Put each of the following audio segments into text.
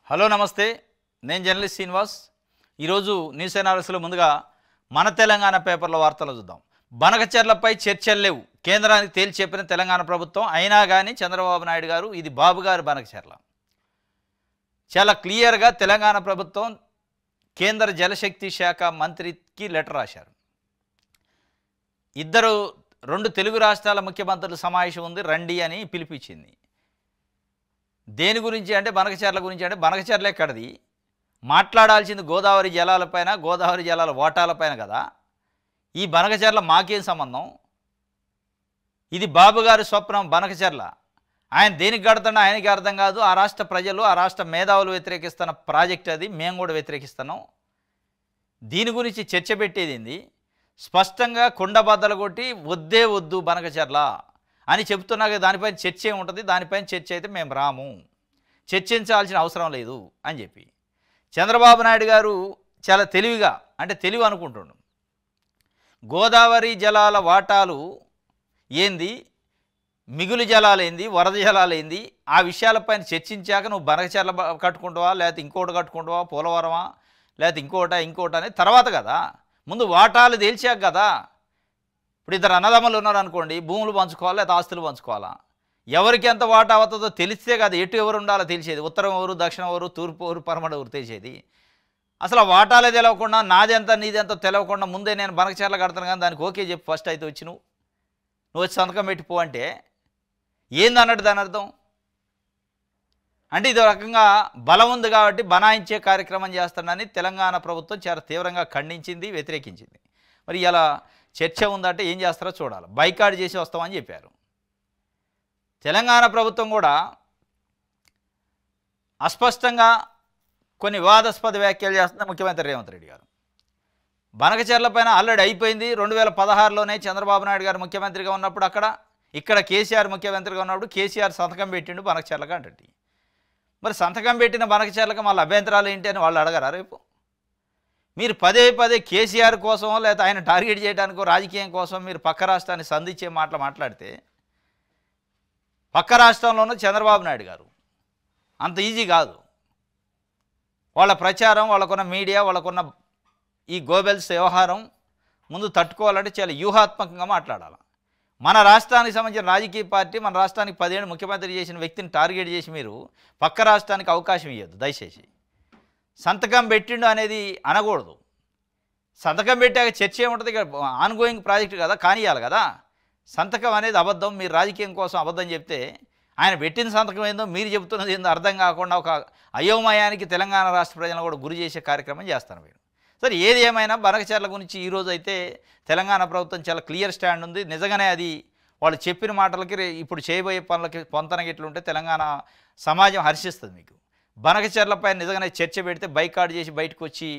Hello నమస్తే నేను journalist Srinivas ఈరోజు న్యూస్ అనాలిసిస్లో ముందుగా మన తెలంగాణ పేపర్ల వార్తలు చూద్దాం. బనకచెర్లపై చర్చలు లేవు, కేంద్రానికి తేల్చి చెప్పిన తెలంగాణ ప్రభుత్వం. అయినా కానీ చంద్రబాబు నాయుడు గారు ఇది బాబు గారు బనకచెర్ల చాలా క్లియర్గా తెలంగాణ ప్రభుత్వం కేంద్ర జలశక్తి శాఖ మంత్రికి లెటర్ రాశారు. రెండు తెలుగు రాష్ట్రాల ముఖ్యమంత్రుల సమావేశం ఉంది రండి అని పిలిపించింది. దేని గురించి అంటే బనకచెర్ల గురించి. అంటే బనకచెర్ల ఎక్కడిది, మాట్లాడాల్సింది గోదావరి జలాలపైన, గోదావరి జలాల వాటాలపైన కదా. ఈ బనకచెర్ల మాకేం సంబంధం? ఇది బాబు గారి స్వప్నం బనకచెర్ల. ఆయన దేనికి కడతాడో ఆయనకి అర్థం కాదు. ఆ రాష్ట్ర ప్రజలు, ఆ రాష్ట్ర మేధావులు వ్యతిరేకిస్తున్న ప్రాజెక్ట్ అది, మేము కూడా వ్యతిరేకిస్తున్నాం. దీని గురించి చర్చ పెట్టేది స్పష్టంగా కుండబద్దలు కొట్టి వద్దే వద్దు బనకచెర్ల అని చెప్తున్నాక దానిపైన చర్చ ఉంటుంది. దానిపైన చర్చ అయితే మేము రాము, చర్చించాల్సిన అవసరం లేదు అని చెప్పి చంద్రబాబు నాయుడు గారు చాలా తెలివిగా, అంటే తెలివి అనుకుంటుండు, గోదావరి జలాల వాటాలు ఏంది, మిగులు జలాలు ఏంది, వరద జలాలు ఏంది, ఆ విషయాలపైన చర్చించాక నువ్వు బనకచెర్ల కట్టుకుంటావా, లేకపోతే ఇంకోటి కట్టుకుంటావా, పోలవరమా, లేకపోతే ఇంకోట అనేది తర్వాత కదా. ముందు వాటాలు తేల్చాక కదా. ఇప్పుడు ఇద్దరు అన్నదమ్ములు ఉన్నారు అనుకోండి, భూములు పంచుకోవాలా లేదా ఆస్తులు పంచుకోవాలా, ఎవరికి ఎంత వాటా అవుతుందో తెలిస్తే కదా ఎటు ఎవరు ఉండాలో తెలిసేది. ఉత్తరం ఎవరు, దక్షిణం ఎవరు, తూర్పు ఎవరు, పరమడ ఎవరు తెలిసేది. అసలు ఆ వాటాలే తెలవకుండా, నాదెంత నీదెంత తెలవకుండా ముందే నేను బనకచెర్ల కడతాను కానీ దానికి ఓకే చెప్పి ఫస్ట్ అయితే వచ్చి నువ్వు వచ్చి సంతకం పెట్టిపో అంటే ఏందన్నట్టు దాని అర్థం? అంటే ఇది రకంగా బలం ఉంది కాబట్టి బనాయించే కార్యక్రమం చేస్తాడని తెలంగాణ ప్రభుత్వం చాలా తీవ్రంగా ఖండించింది, వ్యతిరేకించింది. మరి ఇలా చర్చ ఉందంటే ఏం చేస్తారో చూడాలి. బైకాట్ చేసి వస్తామని చెప్పారు. తెలంగాణ ప్రభుత్వం కూడా అస్పష్టంగా కొన్ని వివాదాస్పద వ్యాఖ్యలు చేస్తుంది ముఖ్యమంత్రి రేవంత్ రెడ్డి గారు. బనకచెర్ల పైన ఆల్రెడీ అయిపోయింది. 2016లోనే చంద్రబాబు నాయుడు గారు ముఖ్యమంత్రిగా ఉన్నప్పుడు ఇక్కడ కేసీఆర్ ముఖ్యమంత్రిగా ఉన్నప్పుడు కేసీఆర్ సంతకం పెట్టిండు బనకచెర్లకు అంటే. మరి సంతకం పెట్టిన బనకచెర్లకు మళ్ళీ అభ్యంతరాలు ఏంటి అని వాళ్ళు అడగరా రేపు? మీరు పదే పదే కేసీఆర్ కోసం లేదా ఆయన టార్గెట్ చేయడానికో రాజకీయం కోసం మీరు పక్క రాష్ట్రాన్ని సంధించే మాటలు మాట్లాడితే, పక్క రాష్ట్రంలోనూ చంద్రబాబు నాయుడు గారు అంత ఈజీ కాదు. వాళ్ళ ప్రచారం, వాళ్ళకున్న మీడియా, వాళ్ళకున్న ఈ గోబెల్స్ వ్యవహారం ముందు తట్టుకోవాలంటే చాలా వ్యూహాత్మకంగా మాట్లాడాలి. మన రాష్ట్రానికి సంబంధించిన రాజకీయ పార్టీ మన రాష్ట్రానికి 10 ఏళ్ళు ముఖ్యమంత్రి చేసిన వ్యక్తిని టార్గెట్ చేసి మీరు పక్క రాష్ట్రానికి అవకాశం ఇవ్వద్దు దయచేసి. సంతకం పెట్టిండు అనేది అనకూడదు. సంతకం పెట్టాక చర్చ ఏముంటుంది? ఆన్గోయింగ్ ప్రాజెక్ట్ కదా, కానియాలి కదా. సంతకం అనేది అబద్ధం. మీరు రాజకీయం కోసం అబద్ధం చెప్తే ఆయన పెట్టిన సంతకం ఏందో మీరు చెబుతున్నది ఏందో అర్థం కాకుండా ఒక అయోమయానికి తెలంగాణ రాష్ట్ర ప్రజలను కూడా గురి చేసే కార్యక్రమం చేస్తారు మీరు. సరే, ఏది ఏమైనా బనకచెర్ల గురించి ఈరోజు అయితే తెలంగాణ ప్రభుత్వం చాలా క్లియర్ స్టాండ్ ఉంది. నిజంగానే అది వాళ్ళు చెప్పిన మాటలకి ఇప్పుడు చేయబోయే పనులకి పొంతనకి ఎట్లుంటే తెలంగాణ సమాజం హర్షిస్తుంది. మీకు బనకచెర్లపై నిజంగానే చర్చ పెడితే బైకాట్ చేసి బయటకు వచ్చి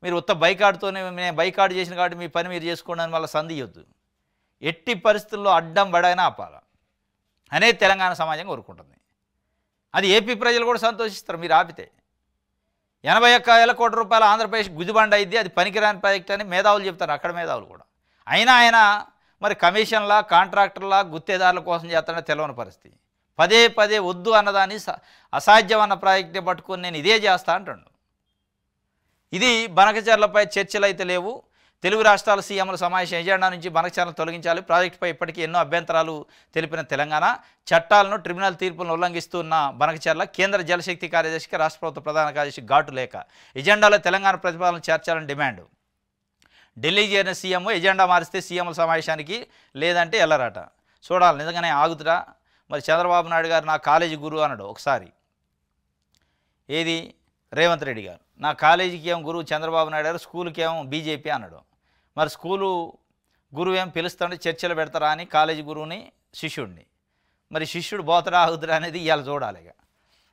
మీరు ఉత్త బైకాట్తోనే నేను బైకాట్ చేసిన కాబట్టి మీ పని మీరు చేసుకోండి అని మళ్ళీ సంధియొద్దు. ఎట్టి పరిస్థితుల్లో అడ్డం బడైనా ఆపాల అనేది తెలంగాణ సమాజం కోరుకుంటుంది. అది ఏపీ ప్రజలు కూడా సంతోషిస్తారు మీరు ఆపితే. 81,000 కోట్ల రూపాయల ఆంధ్రప్రదేశ్ గుదిబండ అయింది, అది పనికిరాని ప్రాజెక్ట్ అని మేధావులు చెప్తారు, అక్కడ మేధావులు కూడా. అయినా ఆయన మరి కమిషన్లా, కాంట్రాక్టర్లా, గుత్తేదారుల కోసం చేస్తాడని తెలియని పరిస్థితి. పదే పదే వద్దు అన్నదాన్ని అసాధ్యం అన్న ప్రాజెక్ట్ని పట్టుకొని నేను ఇదే చేస్తా అంటాడు. ఇది బనకచెర్లపై చర్చలు అయితే లేవు. తెలుగు రాష్ట్రాల సీఎంల సమావేశం ఎజెండా నుంచి బనకచెర్లను తొలగించాలి. ప్రాజెక్టుపై ఇప్పటికీ ఎన్నో అభ్యంతరాలు తెలిపిన తెలంగాణ చట్టాలను, ట్రిబ్యునల్ తీర్పులను ఉల్లంఘిస్తున్న బనకచెర్ల కేంద్ర జలశక్తి కార్యదర్శికి రాష్ట్ర ప్రభుత్వ ప్రధాన కార్యదర్శి ఘాటు లేఖ. ఎజెండాలో తెలంగాణ ప్రతిపాదనలు చేర్చాలని డిమాండ్. ఢిల్లీ చేరిన సీఎం ఎజెండా మారిస్తే సీఎంల సమావేశానికి లేదంటే ఎల్లరాట. చూడాలి నిజంగానే ఆగుతురా. మరి చంద్రబాబు నాయుడు గారు నా కాలేజీ గురువు అన్నాడు ఒకసారి. ఏది రేవంత్ రెడ్డి గారు నా కాలేజీకి ఏం గురువు చంద్రబాబు నాయుడు గారు, స్కూల్కి ఏమో బీజేపీ అన్నాడు. మరి స్కూలు గురువు ఏం పిలుస్తుంటే చర్చలు పెడతారా అని కాలేజీ గురువుని శిష్యుడిని. మరి శిష్యుడు బోతరా ఆగుతురా అనేది ఇవాళ చూడాలి.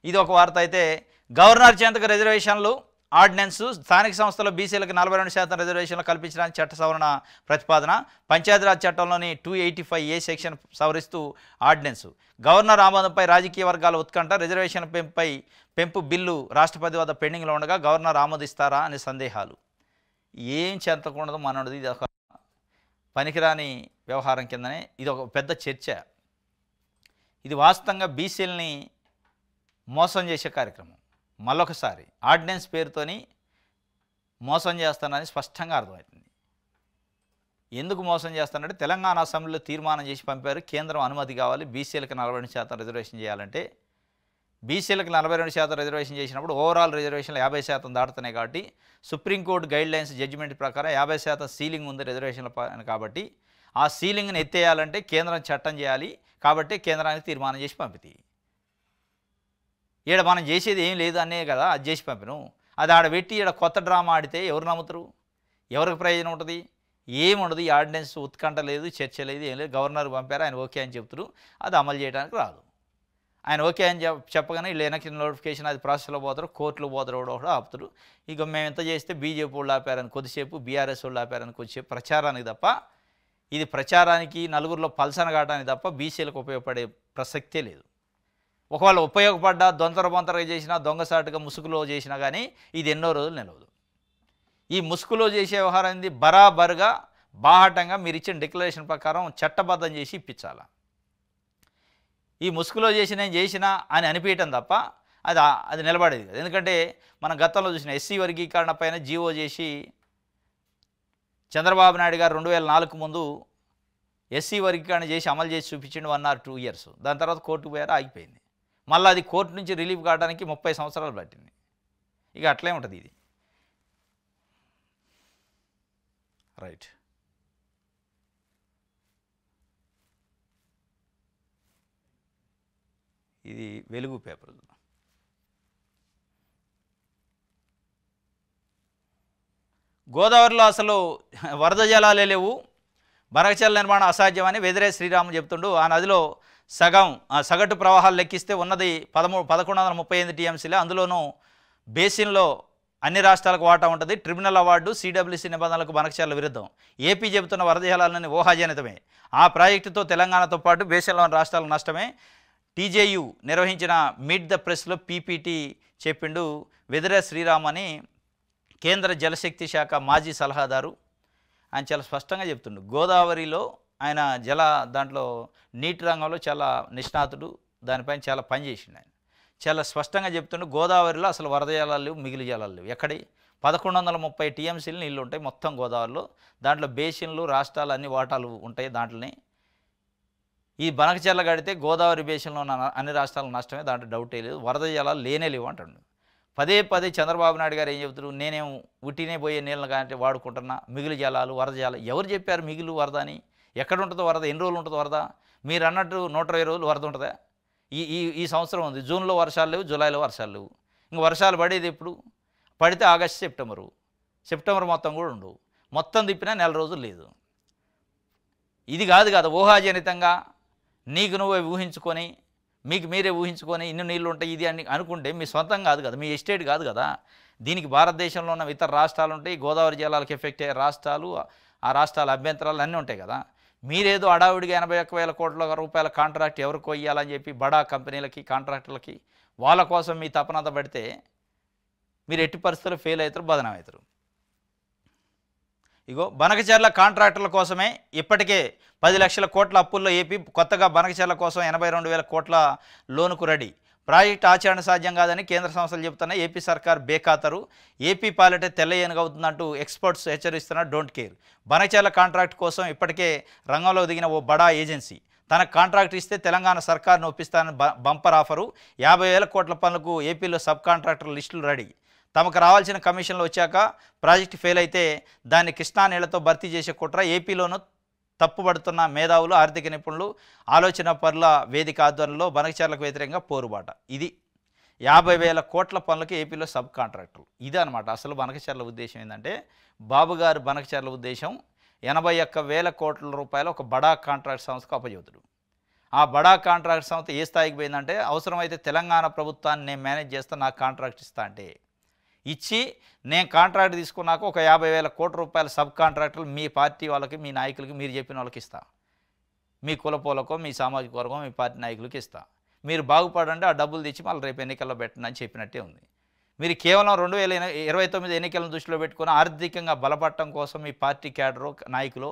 ఇది ఒక వార్త అయితే. గవర్నర్ చెంతకు రిజర్వేషన్లు ఆర్డినెన్స్. స్థానిక సంస్థలో బీసీలకు 42% రిజర్వేషన్లు కల్పించడానికి చట్ట సవరణ ప్రతిపాదన. పంచాయతీరాజ్ చట్టంలోని 285A సెక్షన్ సవరిస్తూ ఆర్డినెన్స్. గవర్నర్ ఆమోదంపై రాజకీయ వర్గాల ఉత్కంఠ. రిజర్వేషన్ పెంపు బిల్లు రాష్ట్రపతి వద్ద పెండింగ్లో ఉండగా గవర్నర్ ఆమోదిస్తారా అనే సందేహాలు. ఏం చెంతకూడదు మనది. ఇది ఒక పనికిరాని వ్యవహారం కిందనే ఇది ఒక పెద్ద చర్చ. ఇది వాస్తవంగా బీసీలని మోసం చేసే కార్యక్రమం. మళ్ళొకసారి ఆర్డినెన్స్ పేరుతోని మోసం చేస్తానని స్పష్టంగా అర్థమవుతుంది. ఎందుకు మోసం చేస్తానంటే తెలంగాణ అసెంబ్లీలో తీర్మానం చేసి పంపారు, కేంద్రం అనుమతి కావాలి, బీసీలకు 42% రిజర్వేషన్ చేయాలంటే. బీసీలకు 42% రిజర్వేషన్ చేసినప్పుడు ఓవరాల్ రిజర్వేషన్లు 50% దాటుతున్నాయి కాబట్టి సుప్రీంకోర్టు గైడ్లైన్స్ జడ్జిమెంట్ ప్రకారం 50% సీలింగ్ ఉంది రిజర్వేషన్ల కాబట్టి ఆ సీలింగ్ని ఎత్తేయాలంటే కేంద్రం చట్టం చేయాలి. కాబట్టి కేంద్రానికి తీర్మానం చేసి పంపితే ఈడ మనం చేసేది ఏం లేదు అనే కదా అది చేసి పంపిను. అది ఆడ పెట్టి ఈడ కొత్త డ్రామా ఆడితే ఎవరు నమ్ముతారు? ఎవరికి ప్రయోజనం ఉంటుంది? ఏముండదు. ఈ ఆర్డినెన్స్ ఉత్కంఠ లేదు, చర్చ లేదు, ఏం లేదు. గవర్నర్ పంపారు, ఆయన ఓకే అని చెప్తారు, అది అమలు చేయడానికి రాదు. ఆయన ఓకే అని చెప్పగానే వీళ్ళు వెనక్కి నోటిఫికేషన్ అది ప్రాసెస్లో పోతారు, కోర్టులో పోతారు, కూడా ఆపుతారు. ఇక మేము ఎంత చేస్తే బీజేపీ వాళ్ళు ఆపారని కొద్దిసేపు, బీఆర్ఎస్ వాళ్ళు ఆపారని కొద్దిసేపు ప్రచారానికి తప్ప, ఇది ప్రచారానికి నలుగురిలో పల్సన కావడానికి తప్ప బీసీలకు ఉపయోగపడే ప్రసక్తే లేదు. ఒకవేళ ఉపయోగపడ్డా దొంతర బొంతరగా చేసినా, దొంగసాటుగా ముసుగులో చేసినా కానీ ఇది ఎన్నో రోజులు నిలవదు. ఈ ముసుగులో చేసే వ్యవహారం ఏంది? బరాబరుగా బాహటంగా మీరు ఇచ్చిన డిక్లరేషన్ ప్రకారం చట్టబద్ధం చేసి ఇప్పించాలా. ఈ ముసుగులో చేసి నేను చేసినా అని అనిపించటం తప్ప అది నిలబడేది కాదు. ఎందుకంటే మనం గతంలో చూసిన ఎస్సీ వర్గీకరణ పైన జీవో చేసి చంద్రబాబు నాయుడు గారు 2004 ముందు ఎస్సీ వర్గీకరణ చేసి అమలు చేసి చూపించిండు 1 or 2 years. దాని తర్వాత కోర్టుకు పోయారు, ఆగిపోయింది. మళ్ళీ అది కోర్టు నుంచి రిలీఫ్ కావడానికి 30 సంవత్సరాలు పట్టింది. ఇక అట్లే ఉంటుంది ఇది. రైట్. ఇది వెలుగు పేపర్. గోదావరిలో అసలు వరద జలాలే లేవు, బనకచెర్ల నిర్మాణం అసాధ్యమని వెదిరే శ్రీరాము చెప్తుండు. ఆ నదిలో సగటు ప్రవాహాలు లెక్కిస్తే ఉన్నది 1138 టీఎంసీలే. అందులోనూ బేసిన్లో అన్ని రాష్ట్రాలకు వాటా ఉంటుంది. ట్రిబ్యునల్ అవార్డు సిడబ్ల్యూసీ నిబంధనలకు బనకచెర్ల విరుద్ధం. ఏపీ చెబుతున్న వరద జలాలని ఊహాజనితమే. ఆ ప్రాజెక్టుతో తెలంగాణతో పాటు బేసిన్లోని రాష్ట్రాలకు నష్టమే. టీజేయు నిర్వహించిన మీట్ ద ప్రెస్లో పీపీటీ చెప్పిండు వెదిరే శ్రీరామ్ అని కేంద్ర జలశక్తి శాఖ మాజీ సలహాదారు. ఆయన చాలా స్పష్టంగా చెప్తుండు. గోదావరిలో ఆయన దాంట్లో నీటి రంగంలో చాలా నిష్ణాతుడు, దానిపైన చాలా పనిచేసిండు. ఆయన చాలా స్పష్టంగా చెప్తుండు, గోదావరిలో అసలు వరద జలాలు లేవు, మిగిలి జలాలు లేవు. ఎక్కడి 1130 టీఎంసీలు నీళ్ళు ఉంటాయి మొత్తం గోదావరిలో. దాంట్లో బేసిన్లు, రాష్ట్రాలు అన్ని వాటాలు ఉంటాయి దాంట్లోనే. ఈ బనకచెర్ల గడితే గోదావరి బేసిన్లో ఉన్న అన్ని రాష్ట్రాలకు నష్టమే, దాంట్లో డౌటే లేదు. వరద జలాలు లేనే లేవు అంటాడు. పదే చంద్రబాబు నాయుడు గారు ఏం చెబుతారు? నేనేం ఉట్టినే పోయే నీళ్ళని కానీ వాడుకుంటున్నా, మిగిలి జలాలు, వరద జలాలు. ఎవరు చెప్పారు మిగిలి వరద అని? ఎక్కడ ఉంటుందో వరద? ఎన్ని రోజులు ఉంటుందో వరద? మీరు అన్నట్టు 120 రోజులు వరద ఉంటుందా? ఈ సంవత్సరం ఉంది. జూన్లో వర్షాలు లేవు, జూలైలో వర్షాలు లేవు. ఇంక వర్షాలు పడేది ఎప్పుడు? పడితే ఆగస్టు, సెప్టెంబర్ మొత్తం కూడా ఉండవు. మొత్తం తిప్పినా నెల రోజులు లేదు. ఇది కాదు కదా ఊహాజనితంగా నీకు నువ్వే ఊహించుకొని, మీకు మీరే ఊహించుకొని ఇన్ని నీళ్ళు ఉంటాయి ఇది అని అనుకుంటే మీ సొంతం కాదు కదా, మీ ఎస్టేట్ కాదు కదా. దీనికి భారతదేశంలో ఉన్న ఇతర రాష్ట్రాలు ఉంటాయి, గోదావరి జలాలకు ఎఫెక్ట్ అయ్యే రాష్ట్రాలు, ఆ రాష్ట్రాల అభ్యంతరాలు అన్నీ ఉంటాయి కదా. మీరేదో అడావుడిగా 81,000 కోట్ల రూపాయల కాంట్రాక్ట్ ఎవరికి ఇవ్వాలని చెప్పి బడా కంపెనీలకి, కాంట్రాక్టర్లకి వాళ్ళ కోసం మీ తపనంత పడితే మీరు ఎట్టి పరిస్థితుల్లో ఫెయిల్ అవుతారు, బదనం అవుతారు. ఇగో బనకచెర్ల కాంట్రాక్టర్ల కోసమే ఇప్పటికే 10 లక్షల కోట్ల అప్పుల్లో ఏపీ కొత్తగా బనకచెర్ల కోసం 82,000 కోట్ల లోనుకు రెడీ. ప్రాజెక్టు ఆచరణ సాధ్యం కాదని కేంద్ర సంస్థలు చెబుతున్నాయి. ఏపీ సర్కార్ బేఖాతరు. ఏపీ పాలిటే తెల్ల ఏనుగవుతుందంటూ ఎక్స్పర్ట్స్ హెచ్చరిస్తున్న డోంట్ కేర్. బనకచెర్ల కాంట్రాక్ట్ కోసం ఇప్పటికే రంగంలో దిగిన ఓ బడా ఏజెన్సీ తనకు కాంట్రాక్ట్ ఇస్తే తెలంగాణ సర్కార్ను ఒప్పిస్తానని బంపర్ ఆఫరు. 50,000 కోట్ల పనులకు ఏపీలో సబ్ కాంట్రాక్టర్ లిస్టులు రెడీ. తమకు రావాల్సిన కమిషన్లు వచ్చాక ప్రాజెక్టు ఫెయిల్ అయితే దాన్ని కృష్ణా నీళ్లతో భర్తీ చేసే కుట్ర. ఏపీలోనూ తప్పుబడుతున్న మేధావులు, ఆర్థిక నిపుణులు, ఆలోచన పరుల వేదిక ఆధ్వర్యంలో బనకచెర్లకు వ్యతిరేకంగా పోరుబాట. ఇది 50,000 కోట్ల పనులకి ఏపీలో సబ్ కాంట్రాక్టర్లు. ఇదే అనమాట అసలు బనకచెర్ల ఉద్దేశం. ఏంటంటే బాబుగారు బనకచెర్ల ఉద్దేశం 81,000 కోట్ల రూపాయలు ఒక బడా కాంట్రాక్ట్ సంస్థకు అప్పచెబుతాడు. ఆ బడా కాంట్రాక్ట్ సంస్థ ఏ స్థాయికి పోయిందంటే అవసరమైతే తెలంగాణ ప్రభుత్వాన్ని నేను మేనేజ్ చేస్తా, నాకు కాంట్రాక్ట్ ఇస్తా అంటే ఇచ్చి నేను కాంట్రాక్ట్ తీసుకున్నాక ఒక 50,000 కోట్ల రూపాయల సబ్ కాంట్రాక్టర్లు మీ పార్టీ వాళ్ళకి, మీ నాయకులకి, మీరు చెప్పిన వాళ్ళకి ఇస్తా. మీ కులపోలకో, మీ సామాజిక వర్గం, మీ పార్టీ నాయకులకి ఇస్తా. మీరు బాగుపడండి, ఆ డబ్బులు తెచ్చి మళ్ళీ రేపు ఎన్నికల్లో పెట్టండి అని చెప్పినట్టే ఉంది. మీరు కేవలం 2029 ఎన్నికలను దృష్టిలో పెట్టుకుని ఆర్థికంగా బలపడటం కోసం మీ పార్టీ క్యాడరు, నాయకులు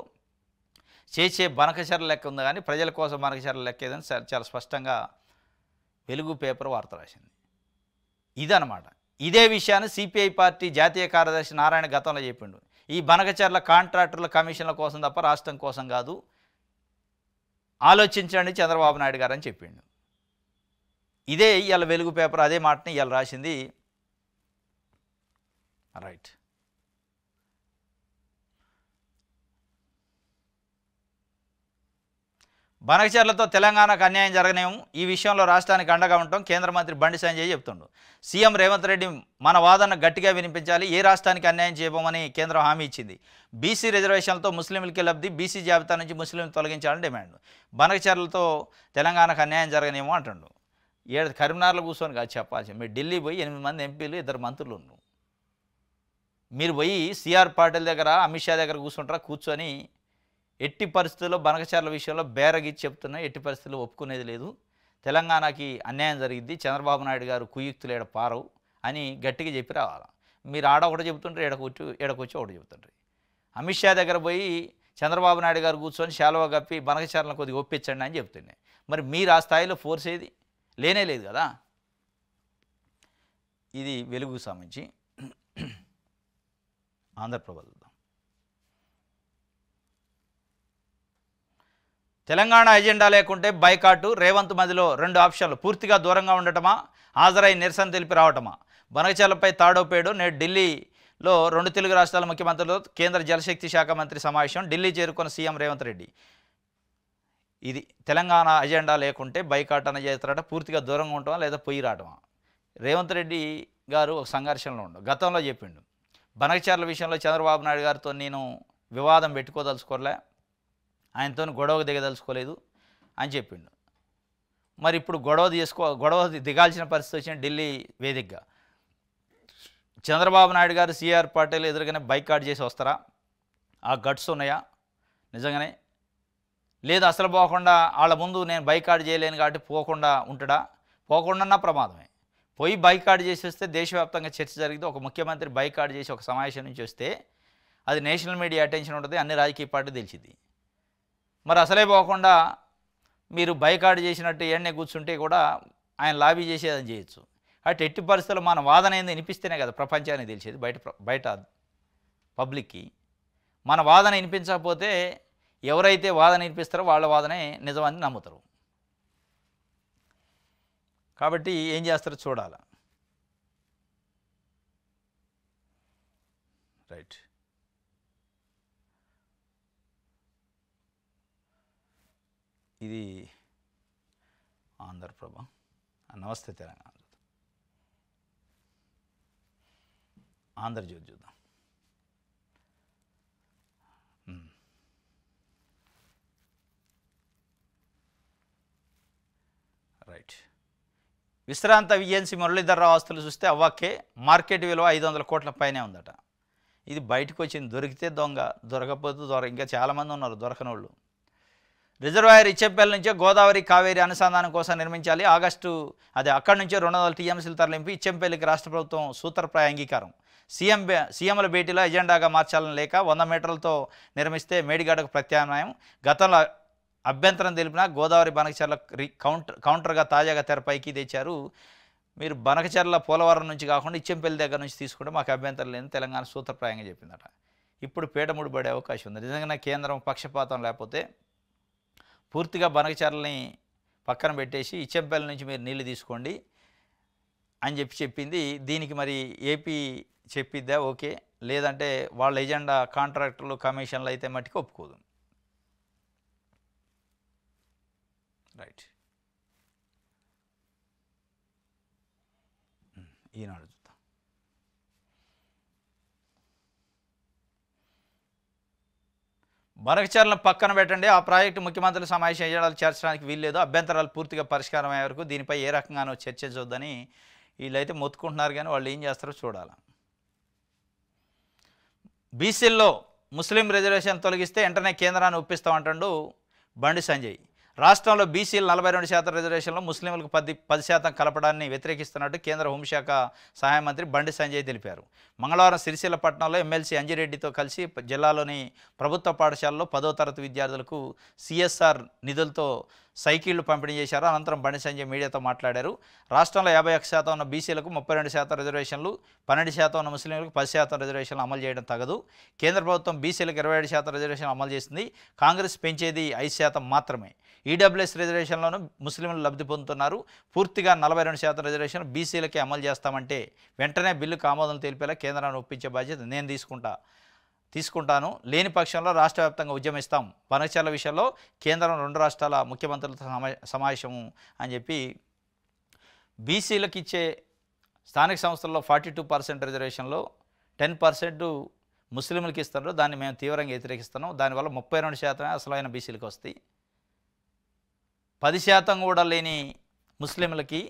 చేసే బనకచెర్ల లెక్క ఉంది. కానీ ప్రజల కోసం బనకచెర్ల లెక్క ఏదని చాలా స్పష్టంగా వెలుగు పేపర్ వార్త రాసింది. ఇదనమాట. ఇదే విషయాన్ని సిపిఐ పార్టీ జాతీయ కార్యదర్శి నారాయణ గతంలో చెప్పిండు. ఈ బనకచర్ల కాంట్రాక్టర్ల కమిషన్ల కోసం తప్ప రాష్ట్రం కోసం కాదు, ఆలోచించండి చంద్రబాబు నాయుడు గారు అని చెప్పిండు. ఇదే ఇవాళ వెలుగు పేపర్ అదే మాటని ఇవాళ రాసింది. రైట్. బనకచర్లతో తెలంగాణకు అన్యాయం జరగనేమో, ఈ విషయంలో రాష్ట్రానికి అండగా ఉంటాం కేంద్ర మంత్రి బండి సంజయ్ చెప్తుండు. సీఎం రేవంత్ రెడ్డి మన వాదన గట్టిగా వినిపించాలి, ఏ రాష్ట్రానికి అన్యాయం చేయబోమని కేంద్రం హామీ ఇచ్చింది. బీసీ రిజర్వేషన్లతో ముస్లింలకి లబ్ధి, బీసీ జాబితా నుంచి ముస్లింలు తొలగించాలని డిమాండ్. బనకచర్లతో తెలంగాణకు అన్యాయం జరగనేమో అంటుండు. కరీంనగర్లో కూర్చొని కాదు చెప్పాల్సి, మీరు ఢిల్లీ పోయి 8 మంది ఎంపీలు 2 మంత్రులు ఉన్నారు. మీరు పోయి సిఆర్ పాటిల్ దగ్గర అమిత్ షా దగ్గర కూర్చొని ఎట్టి పరిస్థితుల్లో బనకచర్ల విషయంలో బేరగిచ్చి చెప్తున్నా, ఎట్టి పరిస్థితుల్లో ఒప్పుకునేది లేదు, తెలంగాణకి అన్యాయం జరిగింది, చంద్రబాబు నాయుడు గారు కుయుక్తులు ఏడ పారవు అని గట్టిగా చెప్పి రావాలి. మీరు ఆడ ఒకటి చెబుతుంటారు, ఎడకొచ్చి ఒకటి చెబుతుంటారు. అమిత్ షా దగ్గర పోయి చంద్రబాబు నాయుడు గారు కూర్చొని శాలువా కప్పి బనకచర్లను కొద్దిగా ఒప్పించండి అని చెప్తుండే. మరి మీరు ఆ స్థాయిలో ఫోర్స్ ఏది లేనే లేదు కదా. ఇది వెలుగుకు సంబంధించి ఆంధ్రప్రభ. తెలంగాణ ఎజెండా లేకుంటే బైకాటు, రేవంత్ మధ్యలో 2 ఆప్షన్లు, పూర్తిగా దూరంగా ఉండటమా, హాజరై నిరసన తెలిపి రావటమా. బనకచర్లపై తాడోపేడు. నేడు ఢిల్లీలో 2 తెలుగు రాష్ట్రాల ముఖ్యమంత్రులతో కేంద్ర జలశక్తి శాఖ మంత్రి సమావేశం. ఢిల్లీ చేరుకున్న సీఎం రేవంత్ రెడ్డి. ఇది తెలంగాణ ఎజెండా లేకుంటే బైకాట్ అని చేస్తారట, పూర్తిగా దూరంగా ఉండటమా లేదా పొయ్యి రావటమా. రేవంత్ రెడ్డి గారు ఒక సంఘర్షణలో ఉండు, గతంలో చెప్పిండు బనకచర్ల విషయంలో చంద్రబాబు నాయుడు గారితో నేను వివాదం పెట్టుకోదలుచుకోలే, ఆయనతో గొడవ దిగదలుచుకోలేదు అని చెప్పిండు. మరి ఇప్పుడు గొడవ దిగాల్సిన పరిస్థితి వచ్చిన ఢిల్లీ వేదికగా చంద్రబాబు నాయుడు గారు సిఆర్ పాటిల్ ఎదురుగానే బైకాట్ చేసి వస్తారా? ఆ గట్స్ ఉన్నాయా నిజంగానే? లేదు అసలు పోకుండా వాళ్ళ ముందు నేను బైకాట్ చేయలేను కాబట్టి పోకుండా ఉంటాడా? పోకుండా ప్రమాదమే. పోయి బైకాట్ చేసి వస్తే దేశవ్యాప్తంగా చర్చ జరిగితే, ఒక ముఖ్యమంత్రి బైకాట్ చేసి ఒక సమావేశం నుంచి వస్తే అది నేషనల్ మీడియా అటెన్షన్ ఉంటుంది, అన్ని రాజకీయ పార్టీ తెలిసింది. మరి అసలే పోకుండా మీరు బైకాట్ చేసినట్టు ఏడనే కూర్చుంటే కూడా ఆయన లాబీ చేసేదని చేయొచ్చు. అటు ఎట్టి పరిస్థితుల్లో మన వాదన ఏంది వినిపిస్తేనే కదా ప్రపంచానికి తెలిసేది, బయట పబ్లిక్కి. మన వాదన వినిపించకపోతే ఎవరైతే వాదన వినిపిస్తారో వాళ్ళ వాదనే నిజమని నమ్ముతారు. కాబట్టి ఏం చేస్తారో చూడాలి. రైట్. ఇది ఆంధ్రప్రభ. నమస్తే తెలంగాణ. ఆంధ్రజ్యోతి చూద్దాం. రైట్. విశ్రాంత విఎన్సీ మురళీధర్రావు ఆస్తులు చూస్తే అవ్వకే మార్కెట్ విలువ 500 కోట్ల పైనే ఉందట. ఇది బయటకు వచ్చింది. దొరికితే దొంగ, దొరకపోతే ఇంకా చాలామంది ఉన్నారు దొరకని వాళ్ళు. రిజర్వాయర్ ఇచ్చెంపల్లి నుంచే గోదావరి కావేరి అనుసంధానం కోసం నిర్మించాలి. అక్కడి నుంచే 200 టీఎంసీలు తరలింపు. ఇచ్చెంపల్లికి రాష్ట్ర ప్రభుత్వం సూత్రప్రాయ అంగీకారం. సీఎంల భేటీలో ఎజెండాగా మార్చాలని లేక 100 మీటర్లతో నిర్మిస్తే మేడిగడ్డకు ప్రత్యామ్నాయం. గతంలో అభ్యంతరం తెలిపిన గోదావరి బనకచర్ల కౌంటర్గా తాజాగా తెరపైకి తెచ్చారు. మీరు బనకచర్ల పోలవరం నుంచి కాకుండా ఇచ్చెంపల్లి దగ్గర నుంచి తీసుకుంటే మాకు అభ్యంతరం లేని తెలంగాణ సూత్రప్రాయంగా చెప్పిందట. ఇప్పుడు పీటముడి పడే అవకాశం ఉంది. నిజంగా కేంద్రం పక్షపాతం లేకపోతే పూర్తిగా బనకచర్లని పక్కన పెట్టేసి ఇచ్చెంపల్లి నుంచి మీరు నీళ్ళు తీసుకోండి అని చెప్పింది. దీనికి మరి ఏపీ చెప్పిద్దా? ఓకే. లేదంటే వాళ్ళ ఎజెండా కాంట్రాక్టర్లు కమిషన్లు అయితే మట్టికి ఒప్పుకోదు. రైట్. ఈనాడు చూద్దాం. బనకచర్లను పక్కన పెట్టండి, ఆ ప్రాజెక్టు ముఖ్యమంత్రుల సమావేశం ఎజెండాలు చేర్చడానికి వీల్లేదు, అభ్యంతరాలు పూర్తిగా పరిష్కారం అయ్యే వరకు దీనిపై ఏ రకంగానో చర్చించొద్దని వీళ్ళైతే మొత్తుకుంటున్నారు. కానీ వాళ్ళు ఏం చేస్తారో చూడాలి. బీసీల్లో ముస్లిం రిజర్వేషన్ తొలగిస్తే వెంటనే కేంద్రాన్ని ఒప్పిస్తామంటాడు బండి సంజయ్. రాష్ట్రంలో బీసీలు 42% రిజర్వేషన్లో ముస్లింలకు 10% కలపడాన్ని వ్యతిరేకిస్తున్నట్టు కేంద్ర హోంశాఖ సహాయ మంత్రి బండి సంజయ్ తెలిపారు. మంగళవారం సిరిసిల్ల పట్టణంలో ఎమ్మెల్సీ అంజిరెడ్డితో కలిసి జిల్లాలోని ప్రభుత్వ పాఠశాలలో 10వ తరగతి విద్యార్థులకు CSR నిధులతో సైకిళ్లు పంపిణీ చేశారు. అనంతరం బండి సంజయ్ మీడియాతో మాట్లాడారు. రాష్ట్రంలో 51% ఉన్న బీసీలకు 32% రిజర్వేషన్లు, 12% ఉన్న ముస్లింలకు 10% రిజర్వేషన్లు అమలు చేయడం తగదు. కేంద్ర ప్రభుత్వం బీసీలకు 27% రిజర్వేషన్లు అమలు చేసింది. కాంగ్రెస్ పెంచేది 5% మాత్రమే. ఈడబ్ల్యూఎస్ రిజర్వేషన్లోనూ ముస్లింలు లబ్ధి పొందుతున్నారు. పూర్తిగా 42% రిజర్వేషన్ బీసీలకే అమలు చేస్తామంటే వెంటనే బిల్లుకు ఆమోదం తెలిపేలా కేంద్రాన్ని ఒప్పించే బాధ్యత నేను తీసుకుంటాను. లేని పక్షంలో రాష్ట్ర వ్యాప్తంగా ఉద్యమిస్తాం. బనకచర్ల విషయంలో కేంద్రం 2 రాష్ట్రాల ముఖ్యమంత్రులతో సమావేశము అని చెప్పి బీసీలకు ఇచ్చే స్థానిక సంస్థల్లో 42% రిజర్వేషన్లో 10% ముస్లింలకు ఇస్తారు. దాన్ని మేము తీవ్రంగా వ్యతిరేకిస్తున్నాం. దానివల్ల 32% అసలైన బీసీలకు వస్తాయి. 10% కూడా లేని ముస్లింలకి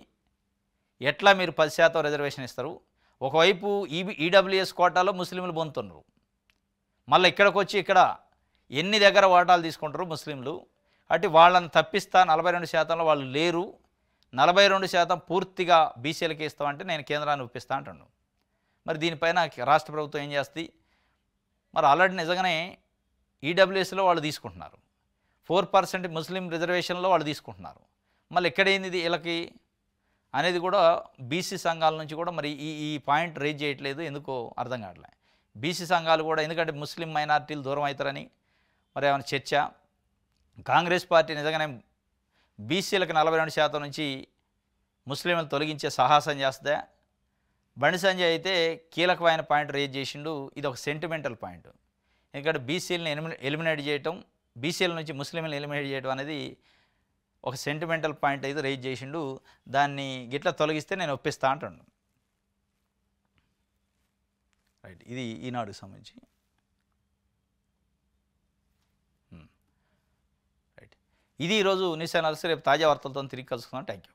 ఎట్లా మీరు 10% రిజర్వేషన్ ఇస్తారు? ఒకవైపు ఈడబ్ల్యూఎస్ కోటాలో ముస్లింలు పొందుతున్నారు. మళ్ళీ ఇక్కడికి వచ్చి ఇక్కడ ఎన్ని దగ్గర వాటాలు తీసుకుంటారు ముస్లింలు. అటు వాళ్ళని తప్పిస్తా 42%లో వాళ్ళు లేరు. 42% పూర్తిగా బీసీలకి ఇస్తామంటే నేను కేంద్రాన్ని ఒప్పిస్తా అంటున్నాను. మరి దీనిపైన రాష్ట్ర ప్రభుత్వం ఏం చేస్తుంది? మరి ఆల్రెడీ నిజంగానే ఈడబ్ల్యూఎస్లో వాళ్ళు తీసుకుంటున్నారు. 4% ముస్లిం రిజర్వేషన్లో వాళ్ళు తీసుకుంటున్నారు. మళ్ళీ ఎక్కడైంది వీళ్ళకి అనేది కూడా బీసీ సంఘాల నుంచి కూడా మరి ఈ పాయింట్ రేజ్ చేయట్లేదు. ఎందుకో అర్థం కావట్లేదు. బీసీ సంఘాలు కూడా ఎందుకంటే ముస్లిం మైనారిటీలు దూరం అవుతారని మరి ఏమైనా చర్చ. కాంగ్రెస్ పార్టీ నిజంగానే బీసీలకు 42% నుంచి ముస్లింలు తొలగించే సాహసం చేస్తే బండి సంజయ్ అయితే కీలకమైన పాయింట్ రేజ్ చేసిండు. ఇది ఒక సెంటిమెంటల్ పాయింట్. ఎందుకంటే బీసీలని ఎలిమినేట్ చేయటం, బీసీల నుంచి ముస్లింలను ఎలిమినేట్ చేయడం అనేది ఒక సెంటిమెంటల్ పాయింట్ అయితే రేజ్ చేసిండు. దాన్ని గిట్లా తొలగిస్తే నేను ఒప్పిస్తా అంటాను. రైట్, ఇది ఈనాడుకు సంబంధించి. రైట్, ఇది ఈరోజు న్యూస్ ఛానల్స్. రేపు తాజా వార్తలతో తిరిగి కలుసుకుందాం. Thank you.